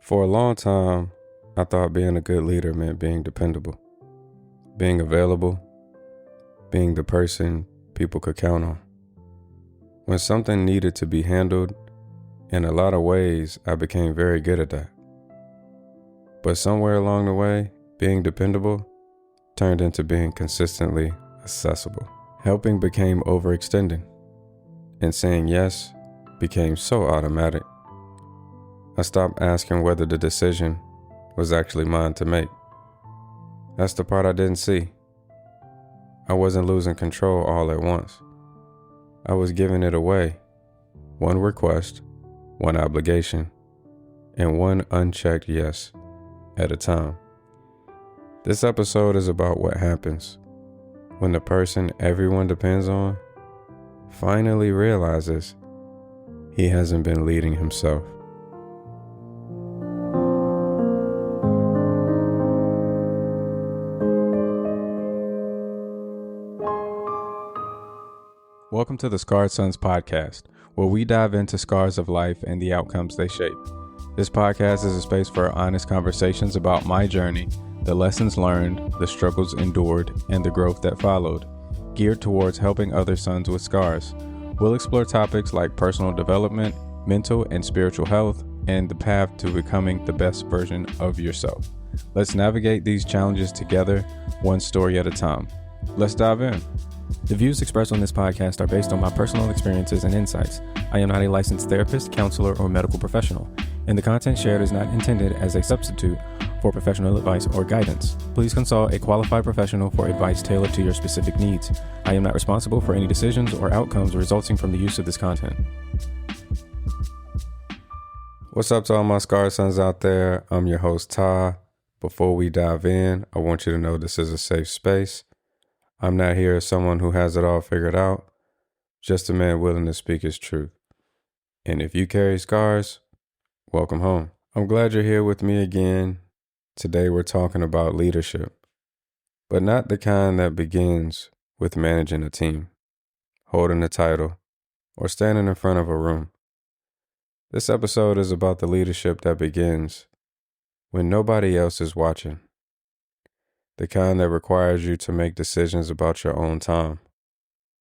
For a long time, I thought being a good leader meant being dependable, being available, being the person people could count on. When something needed to be handled, in a lot of ways, I became very good at that. But somewhere along the way, being dependable turned into being consistently accessible. Helping became overextending, and saying yes became so automatic. I stopped asking whether the decision was actually mine to make. That's the part I didn't see. I wasn't losing control all at once. I was giving it away, one request, one obligation, and one unchecked yes at a time. This episode is about what happens when the person everyone depends on finally realizes he hasn't been leading himself. Welcome to the Scarred Sons podcast, where we dive into scars of life and the outcomes they shape. This podcast is a space for honest conversations about my journey, the lessons learned, the struggles endured, and the growth that followed, geared towards helping other sons with scars. We'll explore topics like personal development, mental and spiritual health, and the path to becoming the best version of yourself. Let's navigate these challenges together, one story at a time. Let's dive in. The views expressed on this podcast are based on my personal experiences and insights. I am not a licensed therapist, counselor, or medical professional, and the content shared is not intended as a substitute for professional advice or guidance. Please consult a qualified professional for advice tailored to your specific needs. I am not responsible for any decisions or outcomes resulting from the use of this content. What's up to all my Scarred Sons out there? I'm your host, Ty. Before we dive in, I want you to know this is a safe space. I'm not here as someone who has it all figured out, just a man willing to speak his truth. And if you carry scars, welcome home. I'm glad you're here with me again. Today we're talking about leadership, but not the kind that begins with managing a team, holding a title, or standing in front of a room. This episode is about the leadership that begins when nobody else is watching. The kind that requires you to make decisions about your own time,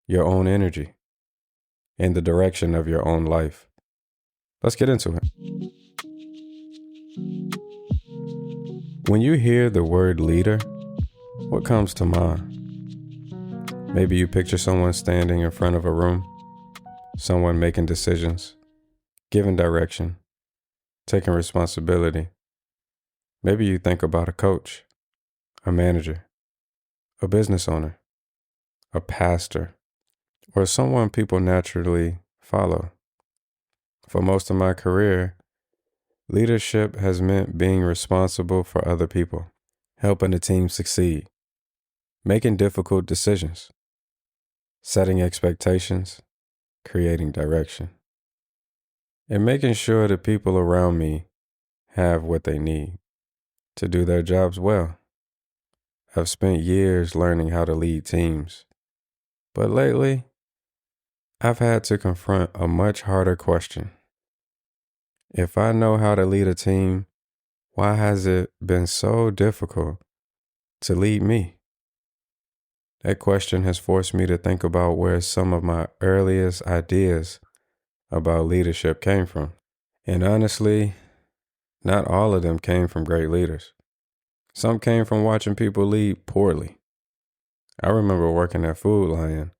your own energy, and the direction of your own life. Let's get into it. When you hear the word leader, what comes to mind? Maybe you picture someone standing in front of a room, someone making decisions, giving direction, taking responsibility. Maybe you think about a coach, a manager, a business owner, a pastor, or someone people naturally follow. For most of my career, leadership has meant being responsible for other people, helping the team succeed, making difficult decisions, setting expectations, creating direction, and making sure the people around me have what they need to do their jobs well. I've spent years learning how to lead teams, but lately, I've had to confront a much harder question. If I know how to lead a team, why has it been so difficult to lead me? That question has forced me to think about where some of my earliest ideas about leadership came from. And honestly, not all of them came from great leaders. Some came from watching people lead poorly. I remember working at Food Lion.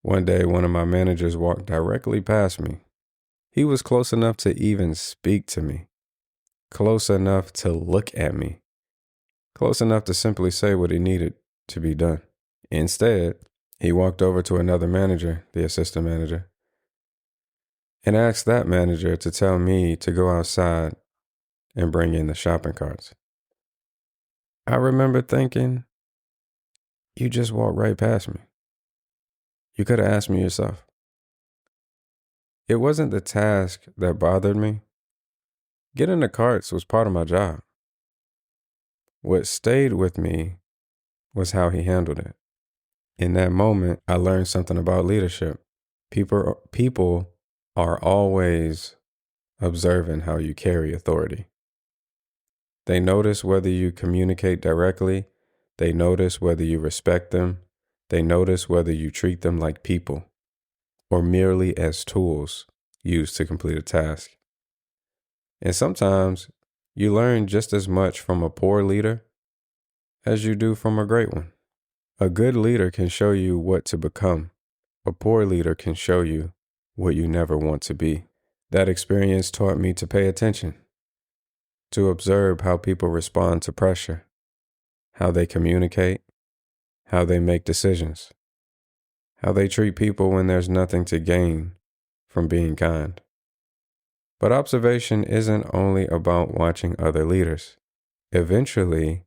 One day, one of my managers walked directly past me. He was close enough to even speak to me, close enough to look at me, close enough to simply say what he needed to be done. Instead, he walked over to another manager, the assistant manager, and asked that manager to tell me to go outside and bring in the shopping carts. I remember thinking, you just walked right past me. You could have asked me yourself. It wasn't the task that bothered me. Getting the carts was part of my job. What stayed with me was how he handled it. In that moment, I learned something about leadership. People are always observing how you carry authority. They notice whether you communicate directly. They notice whether you respect them. They notice whether you treat them like people or merely as tools used to complete a task. And sometimes you learn just as much from a poor leader as you do from a great one. A good leader can show you what to become. A poor leader can show you what you never want to be. That experience taught me to pay attention, to observe how people respond to pressure, how they communicate, how they make decisions, how they treat people when there's nothing to gain from being kind. But observation isn't only about watching other leaders. Eventually,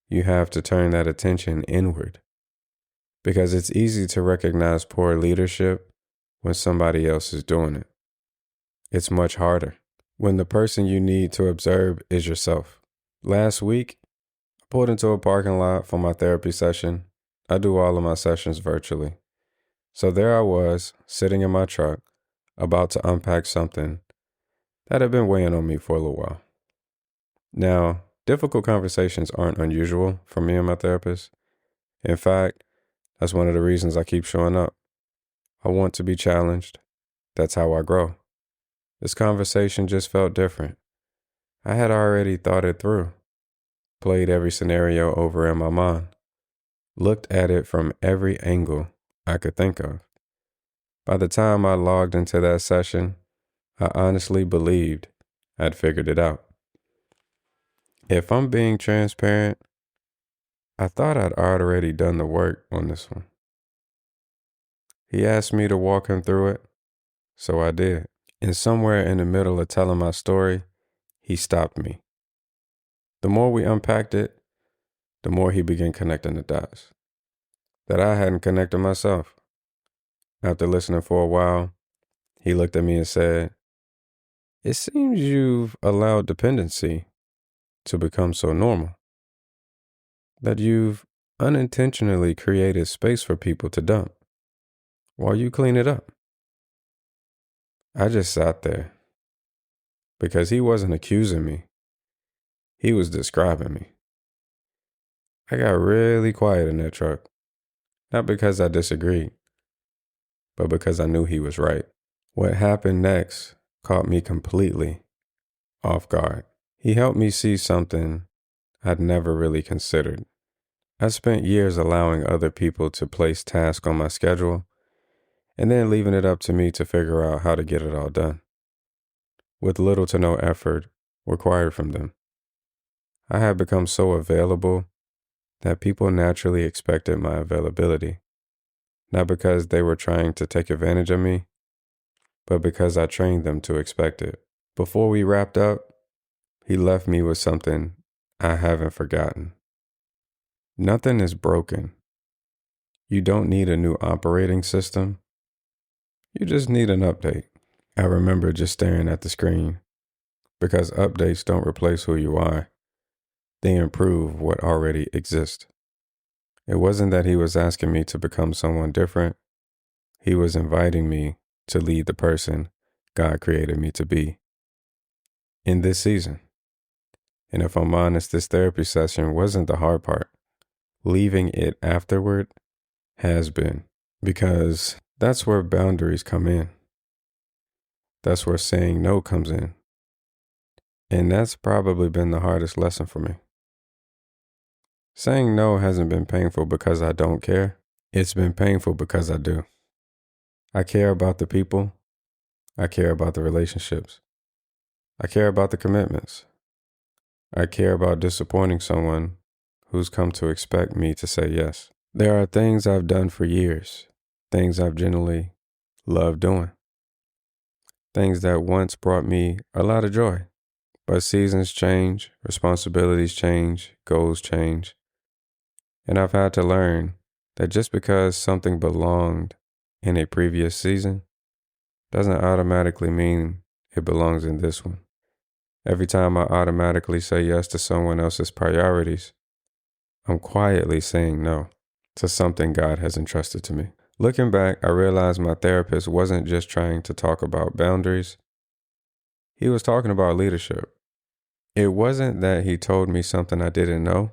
you have to turn that attention inward, because it's easy to recognize poor leadership when somebody else is doing it. It's much harder when the person you need to observe is yourself. Last week, I pulled into a parking lot for my therapy session. I do all of my sessions virtually. So there I was, sitting in my truck, about to unpack something that had been weighing on me for a little while. Now, difficult conversations aren't unusual for me and my therapist. In fact, that's one of the reasons I keep showing up. I want to be challenged. That's how I grow. This conversation just felt different. I had already thought it through, played every scenario over in my mind, looked at it from every angle I could think of. By the time I logged into that session, I honestly believed I'd figured it out. If I'm being transparent, I thought I'd already done the work on this one. He asked me to walk him through it, so I did. And somewhere in the middle of telling my story, he stopped me. The more we unpacked it, the more he began connecting the dots that I hadn't connected myself. After listening for a while, he looked at me and said, "It seems you've allowed dependency to become so normal, that you've unintentionally created space for people to dump while you clean it up." I just sat there because he wasn't accusing me. He was describing me. I got really quiet in that truck, not because I disagreed, but because I knew he was right. What happened next caught me completely off guard. He helped me see something I'd never really considered. I spent years allowing other people to place tasks on my schedule and then leaving it up to me to figure out how to get it all done, with little to no effort required from them. I had become so available that people naturally expected my availability, not because they were trying to take advantage of me, but because I trained them to expect it. Before we wrapped up, he left me with something I haven't forgotten. Nothing is broken. You don't need a new operating system. You just need an update. I remember just staring at the screen, because updates don't replace who you are. They improve what already exists. It wasn't that he was asking me to become someone different. He was inviting me to lead the person God created me to be in this season. And if I'm honest, this therapy session wasn't the hard part. Leaving it afterward has been, because that's where boundaries come in. That's where saying no comes in. And that's probably been the hardest lesson for me. Saying no hasn't been painful because I don't care. It's been painful because I do. I care about the people. I care about the relationships. I care about the commitments. I care about disappointing someone who's come to expect me to say yes. There are things I've done for years, things I've genuinely loved doing, things that once brought me a lot of joy. But seasons change, responsibilities change, goals change. And I've had to learn that just because something belonged in a previous season doesn't automatically mean it belongs in this one. Every time I automatically say yes to someone else's priorities, I'm quietly saying no to something God has entrusted to me. Looking back, I realized my therapist wasn't just trying to talk about boundaries. He was talking about leadership. It wasn't that he told me something I didn't know.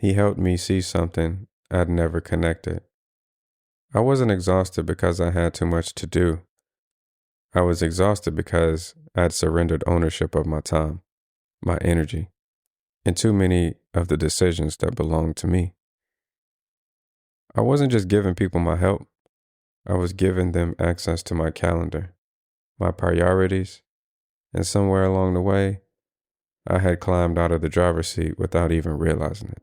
He helped me see something I'd never connected. I wasn't exhausted because I had too much to do. I was exhausted because I'd surrendered ownership of my time, my energy, and too many of the decisions that belonged to me. I wasn't just giving people my help. I was giving them access to my calendar, my priorities, and somewhere along the way, I had climbed out of the driver's seat without even realizing it.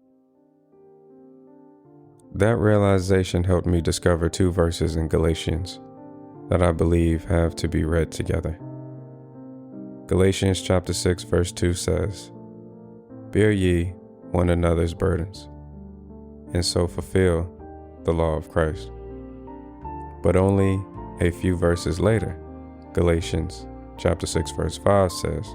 That realization helped me discover 2 verses in Galatians that I believe have to be read together. Galatians chapter 6 verse 2 says, "Bear ye one another's burdens, and so fulfill the law of Christ." But only a few verses later, Galatians chapter 6 verse 5 says,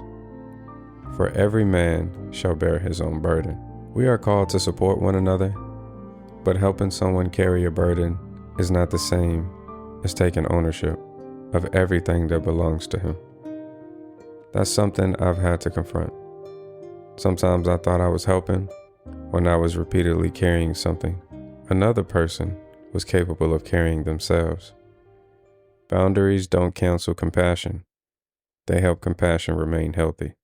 "For every man shall bear his own burden." We are called to support one another, but helping someone carry a burden is not the same as taking ownership of everything that belongs to him. That's something I've had to confront. Sometimes I thought I was helping when I was repeatedly carrying something another person was capable of carrying themselves. Boundaries don't cancel compassion. They help compassion remain healthy.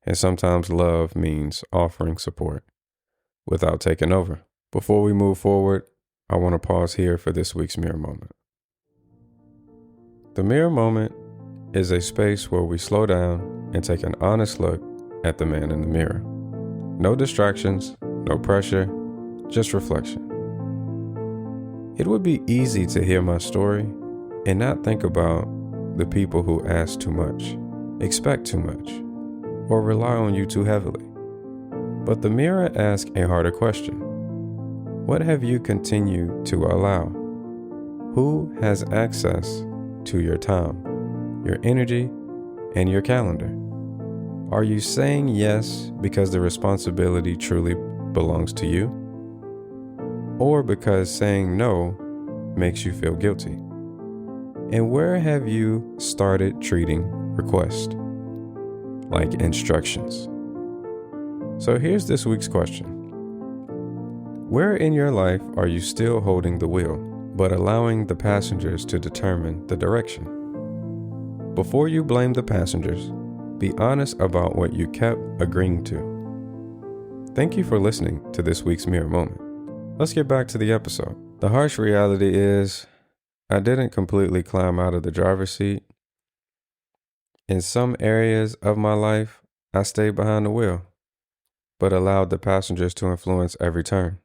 And sometimes love means offering support without taking over. Before we move forward, I want to pause here for this week's mirror moment. The mirror moment is a space where we slow down and take an honest look at the man in the mirror. No distractions, no pressure, just reflection. It would be easy to hear my story and not think about the people who ask too much, expect too much, or rely on you too heavily. But the mirror asks a harder question. What have you continued to allow? Who has access to your time, your energy, and your calendar? Are you saying yes because the responsibility truly belongs to you? Or because saying no makes you feel guilty? And where have you started treating requests like instructions? So here's this week's question. Where in your life are you still holding the wheel, but allowing the passengers to determine the direction? Before you blame the passengers, be honest about what you kept agreeing to. Thank you for listening to this week's Mirror Moment. Let's get back to the episode. The harsh reality is, I didn't completely climb out of the driver's seat. In some areas of my life, I stayed behind the wheel, but allowed the passengers to influence every turn.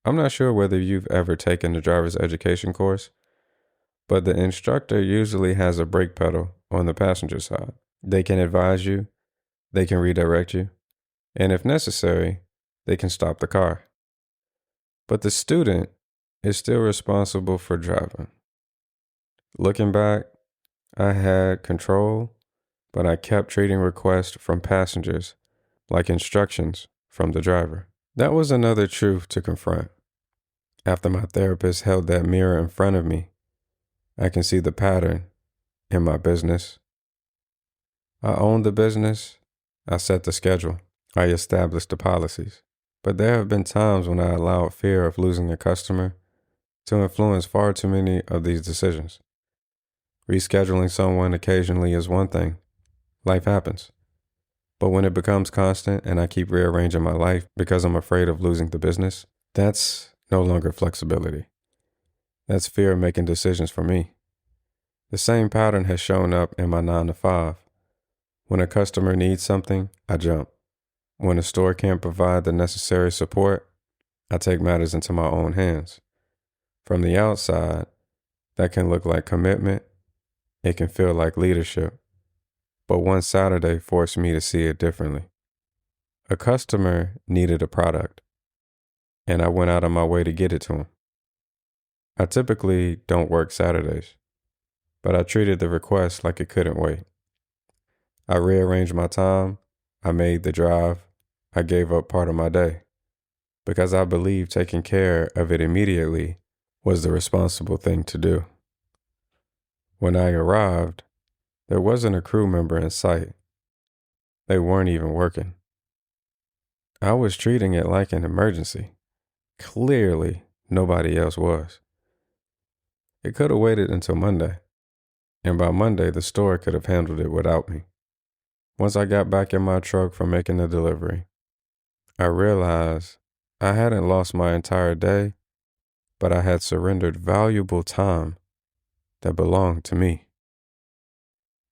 I'm not sure whether you've ever taken the driver's education course, but the instructor usually has a brake pedal on the passenger side. They can advise you, they can redirect you, and if necessary, they can stop the car. But the student is still responsible for driving. Looking back, I had control, but I kept treating requests from passengers like instructions from the driver. That was another truth to confront. After my therapist held that mirror in front of me, I can see the pattern in my business. I owned the business. I set the schedule. I established the policies. But there have been times when I allowed fear of losing a customer to influence far too many of these decisions. Rescheduling someone occasionally is one thing. Life happens. But when it becomes constant and I keep rearranging my life because I'm afraid of losing the business, that's no longer flexibility. That's fear making decisions for me. The same pattern has shown up in my 9 to 5. When a customer needs something, I jump. When a store can't provide the necessary support, I take matters into my own hands. From the outside, that can look like commitment. It can feel like leadership. But one Saturday forced me to see it differently. A customer needed a product, and I went out of my way to get it to him. I typically don't work Saturdays, but I treated the request like it couldn't wait. I rearranged my time. I made the drive. I gave up part of my day because I believed taking care of it immediately was the responsible thing to do. When I arrived, there wasn't a crew member in sight. They weren't even working. I was treating it like an emergency. Clearly, nobody else was. It could have waited until Monday, and by Monday, the store could have handled it without me. Once I got back in my truck from making the delivery, I realized I hadn't lost my entire day, but I had surrendered valuable time that belonged to me.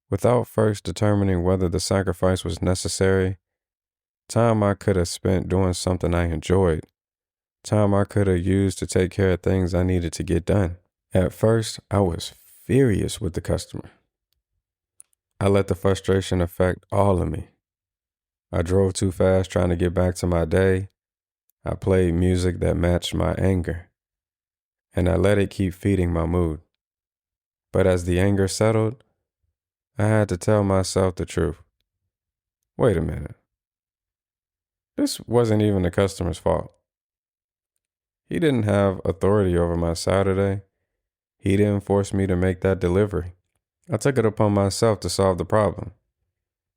Without first determining whether the sacrifice was necessary, time I could have spent doing something I enjoyed, time I could have used to take care of things I needed to get done. At first, I was furious with the customer. I let the frustration affect all of me. I drove too fast trying to get back to my day. I played music that matched my anger, and I let it keep feeding my mood. But as the anger settled, I had to tell myself the truth. Wait a minute. This wasn't even the customer's fault. He didn't have authority over my Saturday. He didn't force me to make that delivery. I took it upon myself to solve the problem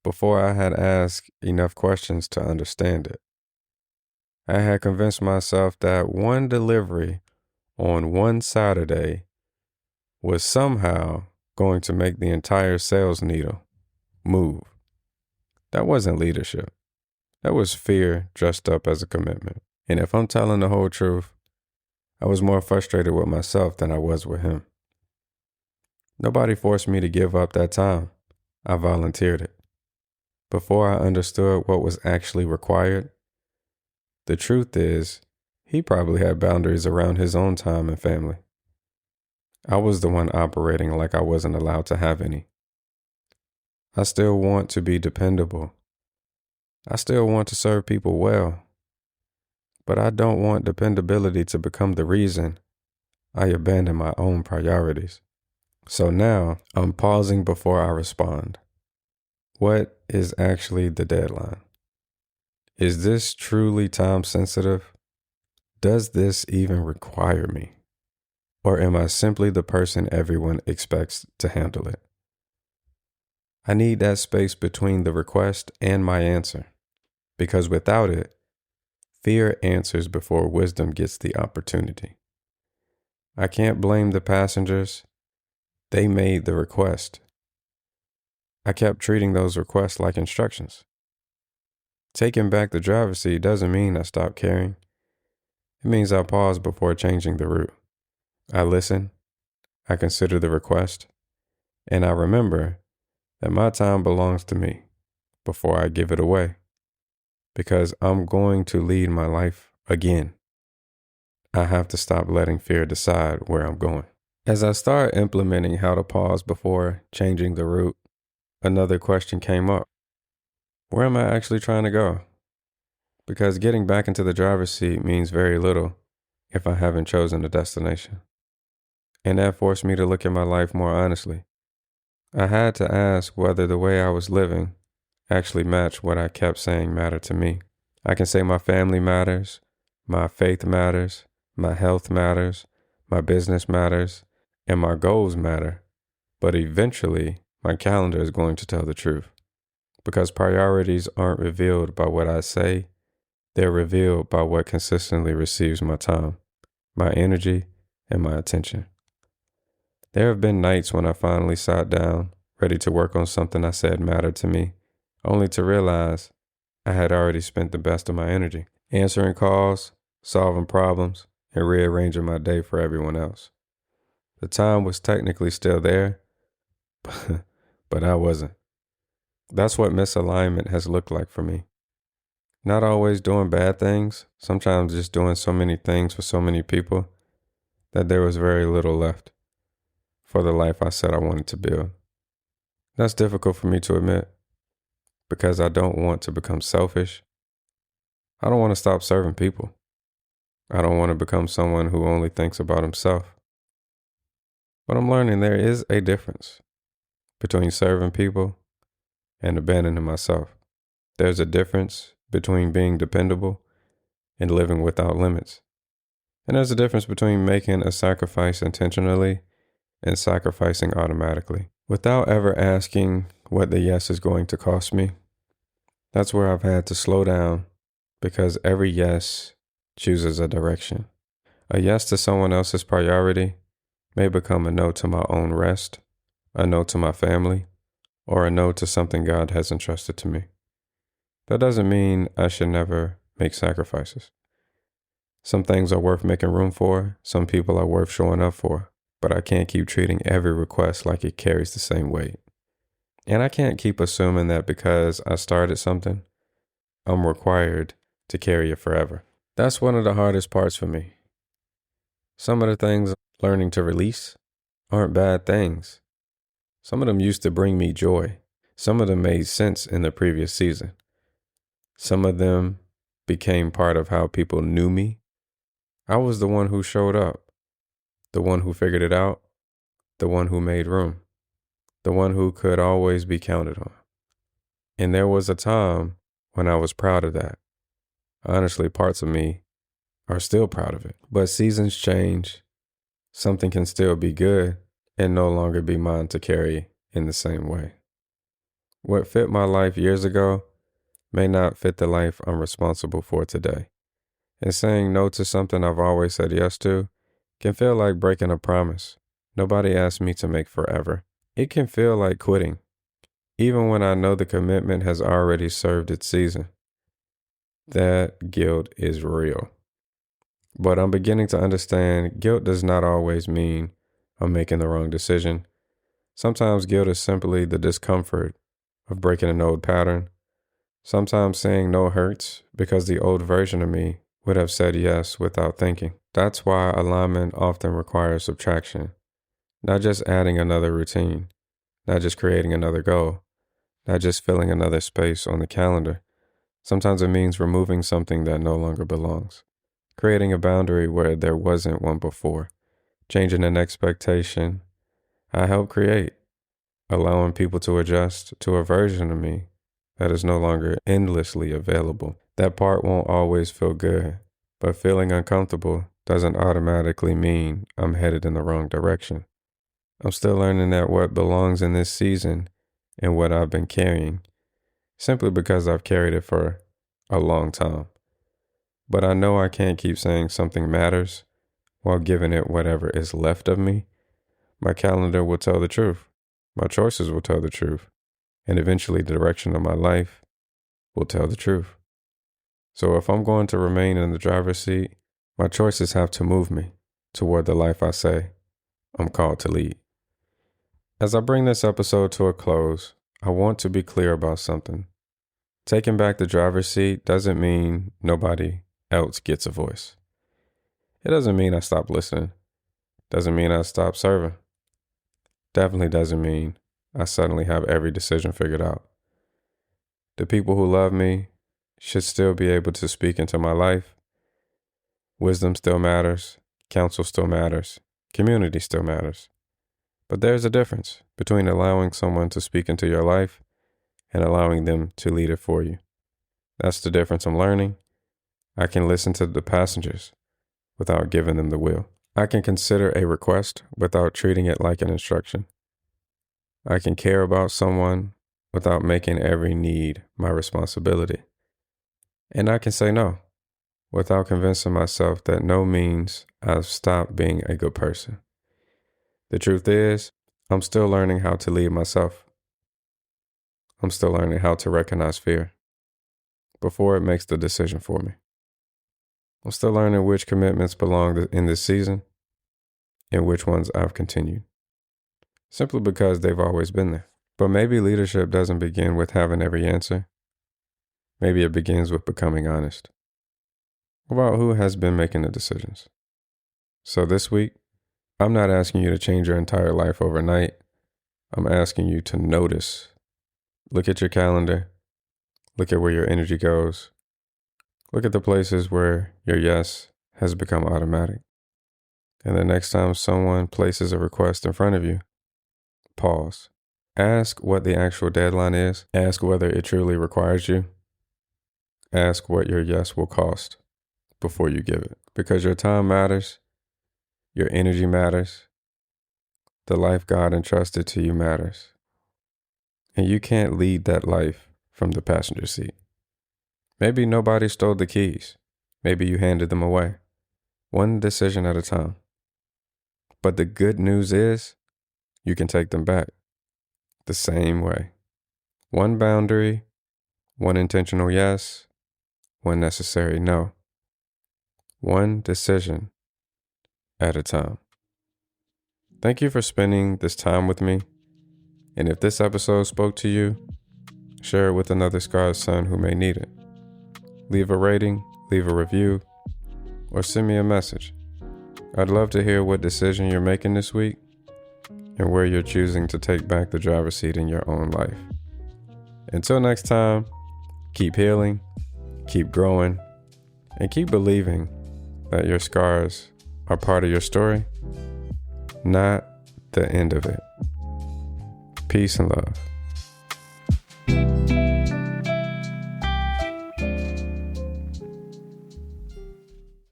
before I had asked enough questions to understand it. I had convinced myself that one delivery on one Saturday was somehow going to make the entire sales needle move. That wasn't leadership. That was fear dressed up as a commitment. And if I'm telling the whole truth, I was more frustrated with myself than I was with him. Nobody forced me to give up that time. I volunteered it. Before I understood what was actually required, the truth is, he probably had boundaries around his own time and family. I was the one operating like I wasn't allowed to have any. I still want to be dependable. I still want to serve people well. But I don't want dependability to become the reason I abandon my own priorities. So now I'm pausing before I respond. What is actually the deadline? Is this truly time sensitive? Does this even require me? Or am I simply the person everyone expects to handle it? I need that space between the request and my answer, because without it, fear answers before wisdom gets the opportunity. I can't blame the passengers. They made the request. I kept treating those requests like instructions. Taking back the driver's seat doesn't mean I stopped caring. It means I paused before changing the route. I listen, I consider the request, and I remember that my time belongs to me before I give it away, because I'm going to lead my life again. I have to stop letting fear decide where I'm going. As I started implementing how to pause before changing the route, another question came up. Where am I actually trying to go? Because getting back into the driver's seat means very little if I haven't chosen a destination. And that forced me to look at my life more honestly. I had to ask whether the way I was living actually matched what I kept saying mattered to me. I can say my family matters, my faith matters, my health matters, my business matters, and my goals matter. But eventually, my calendar is going to tell the truth. Because priorities aren't revealed by what I say, they're revealed by what consistently receives my time, my energy, and my attention. There have been nights when I finally sat down, ready to work on something I said mattered to me, only to realize I had already spent the best of my energy answering calls, solving problems, and rearranging my day for everyone else. The time was technically still there, but I wasn't. That's what misalignment has looked like for me. Not always doing bad things, sometimes just doing so many things for so many people that there was very little left for the life I said I wanted to build. That's difficult for me to admit because I don't want to become selfish. I don't want to stop serving people. I don't want to become someone who only thinks about himself. But I'm learning there is a difference between serving people and abandoning myself. There's a difference between being dependable and living without limits. And there's a difference between making a sacrifice intentionally and sacrificing automatically without ever asking what the yes is going to cost me. That's where I've had to slow down because every yes chooses a direction. A yes to someone else's priority may become a no to my own rest, a no to my family, or a no to something God has entrusted to me. That doesn't mean I should never make sacrifices. Some things are worth making room for, some people are worth showing up for, but I can't keep treating every request like it carries the same weight. And I can't keep assuming that because I started something, I'm required to carry it forever. That's one of the hardest parts for me. Some of the things I'm learning to release aren't bad things. Some of them used to bring me joy. Some of them made sense in the previous season. Some of them became part of how people knew me. I was the one who showed up, the one who figured it out, the one who made room, the one who could always be counted on. And there was a time when I was proud of that. Honestly, parts of me are still proud of it. But seasons change. Something can still be good and no longer be mine to carry in the same way. What fit my life years ago may not fit the life I'm responsible for today. And saying no to something I've always said yes to can feel like breaking a promise nobody asked me to make forever. It can feel like quitting, even when I know the commitment has already served its season. That guilt is real. But I'm beginning to understand guilt does not always mean I'm making the wrong decision. Sometimes guilt is simply the discomfort of breaking an old pattern. Sometimes saying no hurts because the old version of me would have said yes without thinking. That's why alignment often requires subtraction, not just adding another routine, not just creating another goal, not just filling another space on the calendar. Sometimes it means removing something that no longer belongs, creating a boundary where there wasn't one before, changing an expectation I helped create, allowing people to adjust to a version of me that is no longer endlessly available. That part won't always feel good, but feeling uncomfortable doesn't automatically mean I'm headed in the wrong direction. I'm still learning that what belongs in this season and what I've been carrying, simply because I've carried it for a long time. But I know I can't keep saying something matters while giving it whatever is left of me. My calendar will tell the truth. My choices will tell the truth. And eventually the direction of my life will tell the truth. So if I'm going to remain in the driver's seat, my choices have to move me toward the life I say I'm called to lead. As I bring this episode to a close, I want to be clear about something. Taking back the driver's seat doesn't mean nobody else gets a voice. It doesn't mean I stop listening. Doesn't mean I stop serving. Definitely doesn't mean I suddenly have every decision figured out. The people who love me should still be able to speak into my life. Wisdom still matters. Counsel still matters. Community still matters. But there's a difference between allowing someone to speak into your life and allowing them to lead it for you. That's the difference I'm learning. I can listen to the passengers without giving them the wheel. I can consider a request without treating it like an instruction. I can care about someone without making every need my responsibility. And I can say no without convincing myself that no means I've stopped being a good person. The truth is, I'm still learning how to lead myself. I'm still learning how to recognize fear before it makes the decision for me. I'm still learning which commitments belong in this season and which ones I've continued, simply because they've always been there. But maybe leadership doesn't begin with having every answer. Maybe it begins with becoming honest about who has been making the decisions. So this week, I'm not asking you to change your entire life overnight. I'm asking you to notice. Look at your calendar. Look at where your energy goes. Look at the places where your yes has become automatic. And the next time someone places a request in front of you, pause. Ask what the actual deadline is. Ask whether it truly requires you. Ask what your yes will cost before you give it. Because your time matters. Your energy matters. The life God entrusted to you matters. And you can't lead that life from the passenger seat. Maybe nobody stole the keys. Maybe you handed them away. One decision at a time. But the good news is you can take them back the same way. One boundary, one intentional yes, one necessary no. One decision at a time. Thank you for spending this time with me. And if this episode spoke to you, share it with another scarred son who may need it. Leave a rating, leave a review, or send me a message. I'd love to hear what decision you're making this week and where you're choosing to take back the driver's seat in your own life. Until next time, keep healing, keep growing, and keep believing that your scars are part of your story, not the end of it. Peace and love.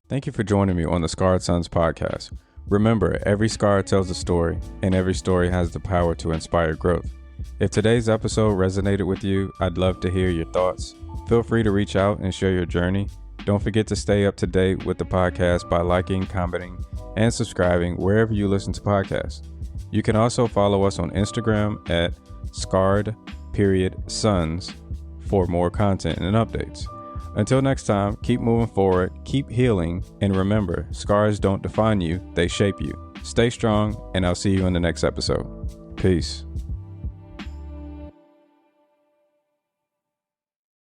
Thank you for joining me on the Scarred Sons podcast. Remember, every scar tells a story, and every story has the power to inspire growth. If today's episode resonated with you, I'd love to hear your thoughts. Feel free to reach out and share your journey. Don't forget to stay up to date with the podcast by liking, commenting, and subscribing wherever you listen to podcasts. You can also follow us on Instagram at scarred.sons for more content and updates. Until next time, keep moving forward, keep healing, and remember, scars don't define you, they shape you. Stay strong, and I'll see you in the next episode. Peace.